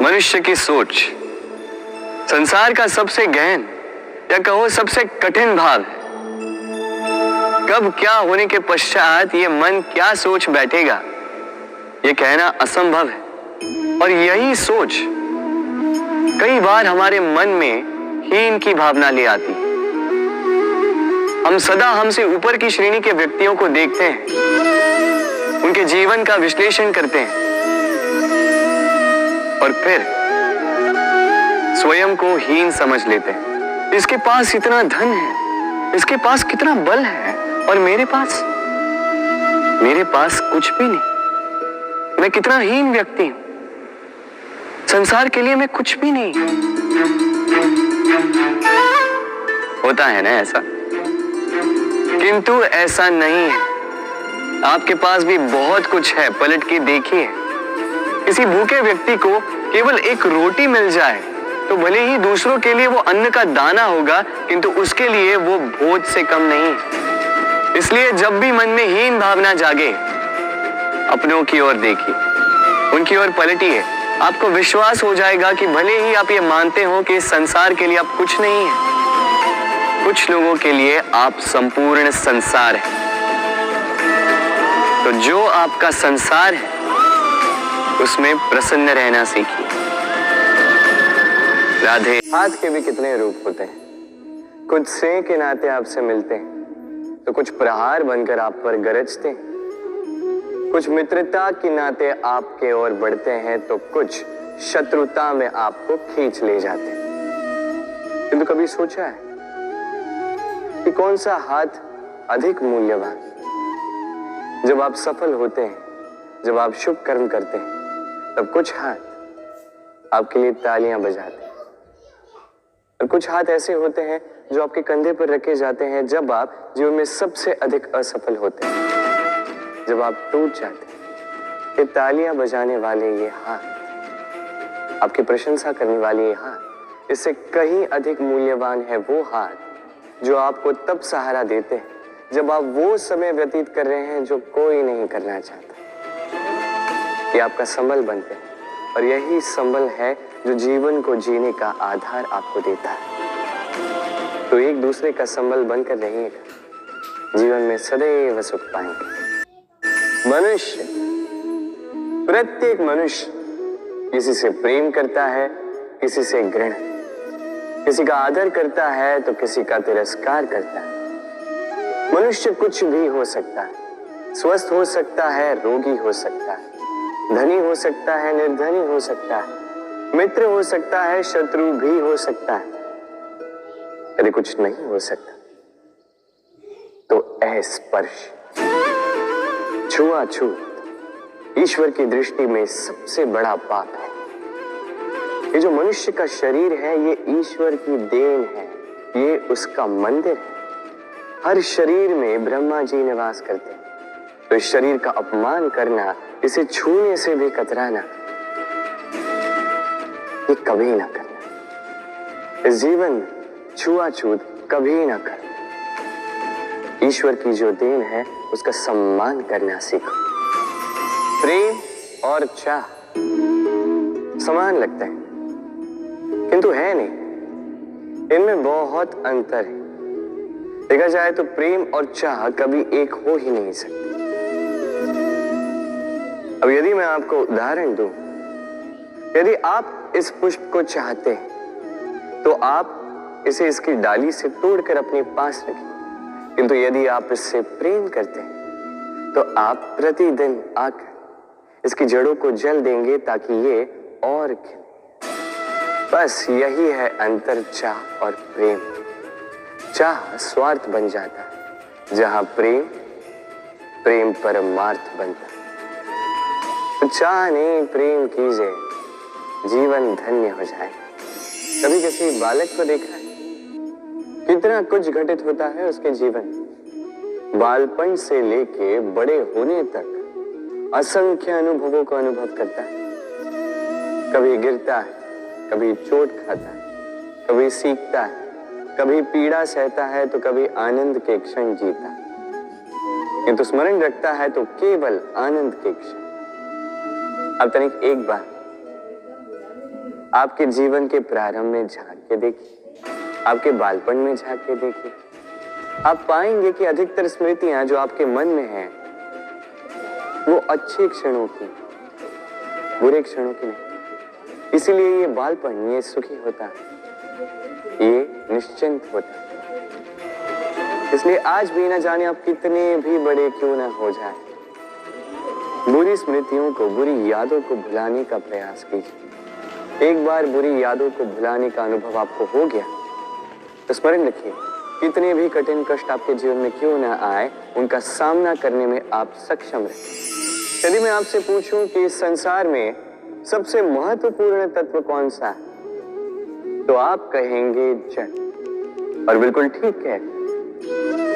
मनुष्य की सोच संसार का सबसे गहन या कहो सबसे कठिन भाव है। कब क्या होने के पश्चात ये मन क्या सोच बैठेगा, ये कहना असंभव है। और यही सोच कई बार हमारे मन में हीन की भावना ले आती है। हम सदा हमसे ऊपर की श्रेणी के व्यक्तियों को देखते हैं, उनके जीवन का विश्लेषण करते हैं और फिर स्वयं को हीन समझ लेते हैं। इसके पास इतना धन है, इसके पास कितना बल है, और मेरे पास कुछ भी नहीं। मैं कितना हीन व्यक्ति हूं, संसार के लिए मैं कुछ भी नहीं। होता है ना ऐसा? किंतु ऐसा नहीं है। आपके पास भी बहुत कुछ है, पलट के देखिए। किसी भूखे व्यक्ति को केवल एक रोटी मिल जाए तो भले ही दूसरों के लिए वो अन्न का दाना होगा, किंतु उसके लिए वो भोज से कम नहीं। इसलिए जब भी मन में हीन भावना जागे, अपनों की ओर देखिए, उनकी ओर पलटिए। आपको विश्वास हो जाएगा कि भले ही आप ये मानते हो कि इस संसार के लिए आप कुछ नहीं है, कुछ लोगों के लिए आप संपूर्ण संसार है। तो जो आपका संसार है उसमें प्रसन्न रहना सीखिए। राधे। हाथ के भी कितने रूप होते हैं। कुछ स्नेह के नाते आपसे मिलते हैं तो कुछ प्रहार बनकर आप पर गरजते हैं। कुछ मित्रता के नाते आपके ओर बढ़ते हैं तो कुछ शत्रुता में आपको खींच ले जाते हैं। किंतु कभी सोचा है कि कौन सा हाथ अधिक मूल्यवान? जब आप सफल होते हैं, जब आप शुभ कर्म करते हैं, तब कुछ हाथ आपके लिए तालियां बजाते हैं और कुछ हाथ ऐसे होते हैं जो आपके कंधे पर रखे जाते हैं जब आप जीवन में सबसे अधिक असफल होते हैं, जब आप टूट जाते हैं। ये तालियां बजाने वाले ये हाथ, आपकी प्रशंसा करने वाले ये हाथ, इससे कहीं अधिक मूल्यवान है वो हाथ जो आपको तब सहारा देते हैं जब आप वो समय व्यतीत कर रहे हैं जो कोई नहीं करना चाहता। ये आपका संबल बनते हैं और यही संबल है जो जीवन को जीने का आधार आपको देता है। तो एक दूसरे का संबल बनकर रहिएगा, जीवन में सदैव सुख पाएंगे। मनुष्य, प्रत्येक मनुष्य किसी से प्रेम करता है, किसी से घृणा, किसी का आदर करता है तो किसी का तिरस्कार करता है। मनुष्य कुछ भी हो सकता है, स्वस्थ हो सकता है, रोगी हो सकता है, धनी हो सकता है, निर्धनी हो सकता है, मित्र हो सकता है, शत्रु भी हो सकता है। यदि कुछ नहीं हो सकता तो अस्पर्श, छुआछूत ईश्वर की दृष्टि में सबसे बड़ा पाप है। ये जो मनुष्य का शरीर है ये ईश्वर की देन है, ये उसका मंदिर है। हर शरीर में ब्रह्मा जी निवास करते हैं, तो इस शरीर का अपमान करना, इसे छूने से भी कतराना, ये कभी ना करना। इस जीवन में छुआछूत कभी ना करना। ईश्वर की जो देन है उसका सम्मान करना सीखो। प्रेम और चाह समान लगता है किंतु है नहीं, इनमें बहुत अंतर है। देखा जाए तो प्रेम और चाह कभी एक हो ही नहीं सकते। अब यदि मैं आपको उदाहरण दूं, यदि आप इस पुष्प को चाहते हैं तो आप इसे इसकी डाली से तोड़कर अपने पास रखें। किंतु यदि आप इससे प्रेम करते हैं तो आप प्रतिदिन आकर इसकी जड़ों को जल देंगे ताकि ये और खिले। बस यही है अंतर चाह और प्रेम। चाह स्वार्थ बन जाता है, जहां प्रेम परमार्थ बनता है। तो चाह नहीं, प्रेम कीजिए, जीवन धन्य हो जाए। कभी किसी बालक को देखा है कितना कुछ घटित होता है उसके जीवन, बालपन से लेके बड़े होने तक असंख्य अनुभवों को अनुभव करता है। कभी गिरता है, कभी चोट खाता है, कभी सीखता है, कभी पीड़ा सहता है तो कभी आनंद के क्षण जीता है। किंतु स्मरण रखता है तो केवल आनंद के क्षण। अब तनिक एक बार आपके जीवन के प्रारंभ में झांक के देखिए, आपके बालपन में झांक के देखिए। आप पाएंगे कि अधिकतर स्मृतियां जो आपके मन में हैं, वो अच्छे क्षणों की, बुरे क्षणों की नहीं। इसीलिए ये बालपन, ये सुखी होता है, ये निश्चिंत होता है। इसलिए आज भी न जाने आप कितने भी बड़े क्यों ना हो जाए, बुरी स्मृतियों को, बुरी यादों को भुलाने का प्रयास कीजिए। एक बार बुरी यादों को भुलाने का अनुभव आपको हो गया तो स्मरण रखिए, कितने भी कठिन कष्ट आपके जीवन में क्यों ना आए, उनका सामना करने में आप सक्षम रहे। यदि मैं आपसे पूछूं कि इस संसार में सबसे महत्वपूर्ण तत्व कौन सा है, तो आप कहेंगे जल। और बिल्कुल ठीक है,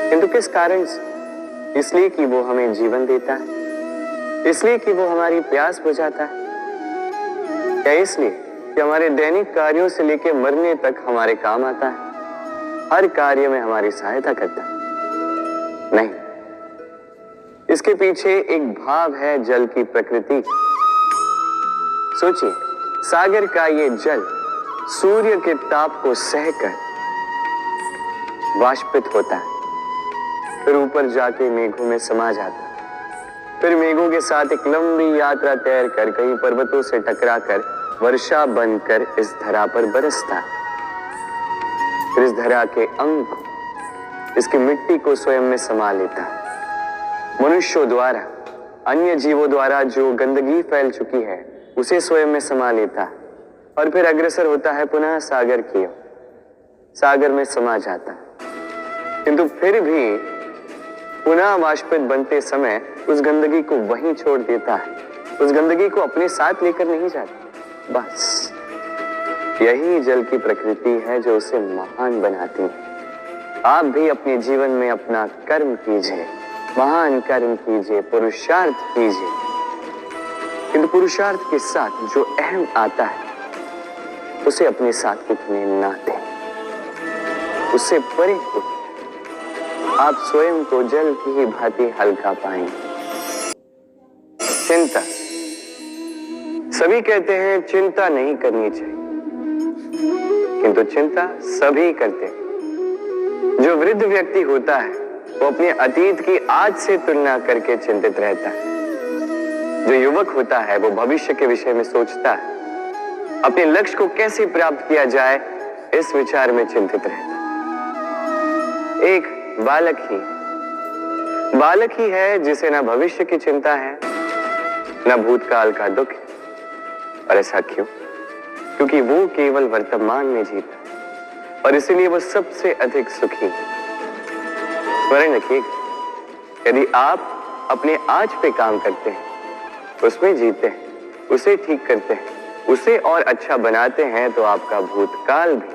किंतु किस कारण से? इसलिए कि वो हमें जीवन देता है, इसलिए कि वो हमारी प्यास बुझाता है, या इसलिए कि हमारे दैनिक कार्यों से लेकर मरने तक हमारे काम आता है, हर कार्य में हमारी सहायता करता है? नहीं, इसके पीछे एक भाव है जल की प्रकृति। सोचिए, सागर का ये जल सूर्य के ताप को सहकर वाष्पित होता है, फिर ऊपर जाके मेघों में समा जाता है, फिर मेघों के साथ एक लंबी यात्रा तैर कर कहीं पर्वतों से टकराकर वर्षा बनकर इस धरा पर बरसता है। फिर इस धरा के अंग को, इसकी मिट्टी को स्वयं में समा लेता है। मनुष्यों द्वारा, अन्य जीवों द्वारा जो गंदगी फैल चुकी है उसे स्वयं में समा लेता है और फिर अग्रसर होता है पुनः सागर की ओर, सागर में समा जाता है। किंतु फिर भी पुनः वाष्पित बनते समय उस गंदगी को वहीं छोड़ देता है, उस गंदगी को अपने साथ लेकर नहीं जाता। बस यही जल की प्रकृति है जो उसे महान बनाती है। आप भी अपने जीवन में अपना कर्म कीजिए, महान कर्म कीजिए, पुरुषार्थ कीजिए, किंतु पुरुषार्थ के साथ जो अहम आता है उसे अपने साथ उठने ना दें, उससे परे उठें। आप स्वयं को जल की ही भांति हल्का पाएंगे। चिंता, सभी कहते हैं चिंता नहीं करनी चाहिए, किंतु चिंता सभी करते हैं। जो वृद्ध व्यक्ति होता है वो अपने अतीत की आज से तुलना करके चिंतित रहता है। जो युवक होता है वो भविष्य के विषय में सोचता है, अपने लक्ष्य को कैसे प्राप्त किया जाए इस विचार में चिंतित रहता है। एक बालक ही है जिसे ना भविष्य की चिंता है, ना भूतकाल का दुख। और ऐसा क्यों? क्योंकि वो केवल वर्तमान में जीता और इसीलिए वो सबसे अधिक सुखी। स्मरण रखिए, यदि आप अपने आज पे काम करते हैं, उसमें जीते हैं, उसे ठीक करते हैं, उसे और अच्छा बनाते हैं, तो आपका भूतकाल भी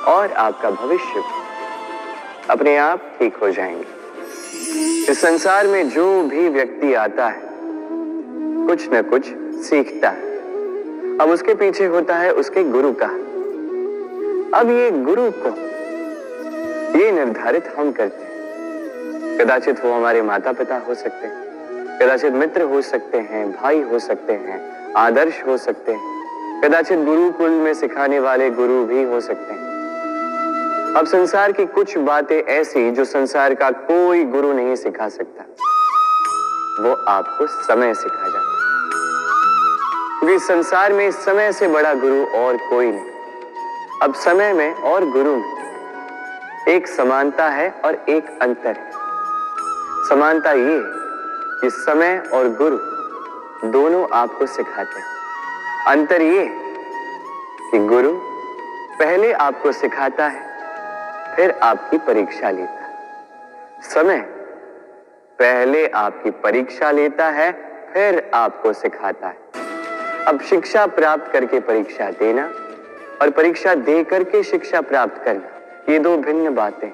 और आपका भविष्य भी अपने आप ठीक हो जाएंगे। इस संसार में जो भी व्यक्ति आता है कुछ न कुछ सीखता है। अब उसके पीछे होता है उसके गुरु का। अब ये गुरु को ये निर्धारित हम करते हैं। कदाचित वो हमारे माता पिता हो सकते हैं, कदाचित मित्र हो सकते हैं, भाई हो सकते हैं, आदर्श हो सकते हैं, कदाचित गुरुकुल में सिखाने वाले गुरु भी हो सकते हैं। अब संसार की कुछ बातें ऐसी जो संसार का कोई गुरु नहीं सिखा सकता, वो आपको समय सिखा जाता है। क्योंकि संसार में समय से बड़ा गुरु और कोई नहीं। अब समय में और गुरु में एक समानता है और एक अंतर है। समानता ये कि समय और गुरु दोनों आपको सिखाते हैं। अंतर ये कि गुरु पहले आपको सिखाता है, फिर आपकी परीक्षा लेता है। समय पहले आपकी परीक्षा लेता है, फिर आपको सिखाता है। अब शिक्षा प्राप्त करके परीक्षा देना और परीक्षा दे करके शिक्षा प्राप्त करना, ये दो भिन्न बातें।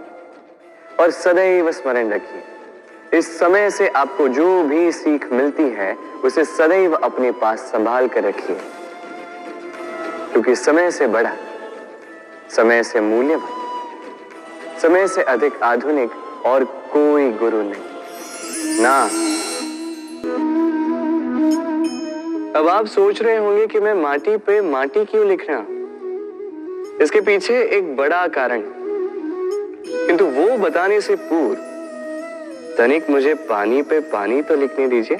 और सदैव स्मरण रखिए, इस समय से आपको जो भी सीख मिलती है उसे सदैव अपने पास संभाल कर रखिए, क्योंकि समय से बड़ा, समय से मूल्यवान, समय से अधिक आधुनिक और कोई गुरु नहीं। ना अब आप सोच रहे होंगे कि मैं माटी पे माटी क्यों लिख रहा हूं। इसके पीछे एक बड़ा कारण, किंतु वो बताने से पूर्व तनिक मुझे पानी पे पानी तो लिखने दीजिए।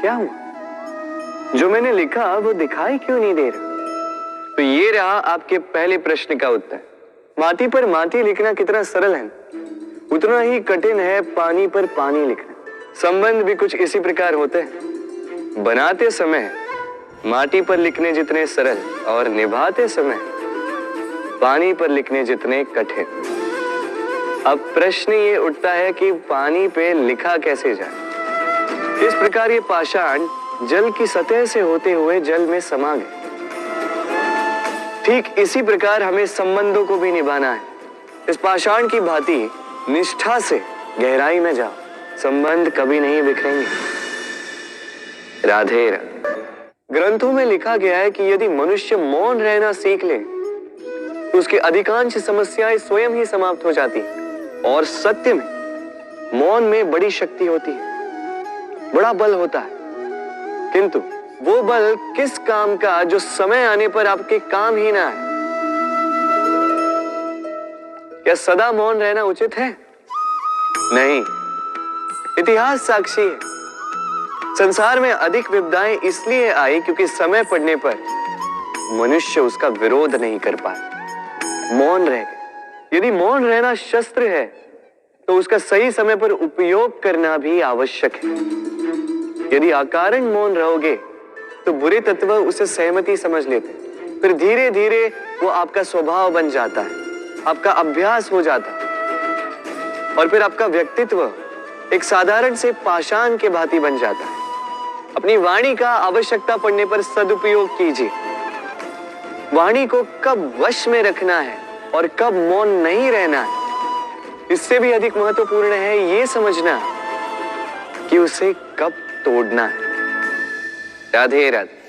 क्या हुआ? जो मैंने लिखा वो दिखाई क्यों नहीं दे रहा? तो ये रहा आपके पहले प्रश्न का उत्तर। माटी पर माटी लिखना कितना सरल है, उतना ही कठिन है पानी पर पानी लिखना। संबंध भी कुछ इसी प्रकार होते हैं। बनाते समय माटी पर लिखने जितने सरल और निभाते समय पानी पर लिखने जितने कठिन। अब प्रश्न ये उठता है कि पानी पे लिखा कैसे जाए। इस प्रकार ये पाषाण जल की सतह से होते हुए जल में समा गए। ठीक इसी प्रकार हमें संबंधों को भी निभाना है। इस पाषाण की भांति निष्ठा से गहराई में जाओ, संबंध कभी नहीं बिखरेंगे। राधे राधे। ग्रंथों में लिखा गया है कि यदि मनुष्य मौन रहना सीख ले तो उसकी अधिकांश समस्याएं स्वयं ही समाप्त हो जाती हैं। और सत्य में मौन में बड़ी शक्ति होती है, बड़ा बल होता है, किंतु वो बल किस काम का जो समय आने पर आपके काम ही ना आए। क्या सदा मौन रहना उचित है? नहीं। इतिहास साक्षी है। संसार में अधिक विपदाएं इसलिए आई क्योंकि समय पड़ने पर मनुष्य उसका विरोध नहीं कर पाया, मौन रह गए। यदि मौन रहना शस्त्र है तो उसका सही समय पर उपयोग करना भी आवश्यक है। यदि अकारण मौन रहोगे तो बुरे तत्व उसे सहमति समझ लेते, फिर धीरे धीरे वो आपका स्वभाव बन जाता है, आपका अभ्यास हो जाता है और फिर आपका व्यक्तित्व एक साधारण से पाषाण के भांति बन जाता है। अपनी वाणी का आवश्यकता पड़ने पर सदुपयोग कीजिए। वाणी को कब वश में रखना है और कब मौन नहीं रहना है, इससे भी अधिक महत्वपूर्ण है ये समझना कि उसे कब तोड़ना है। राधे राधे।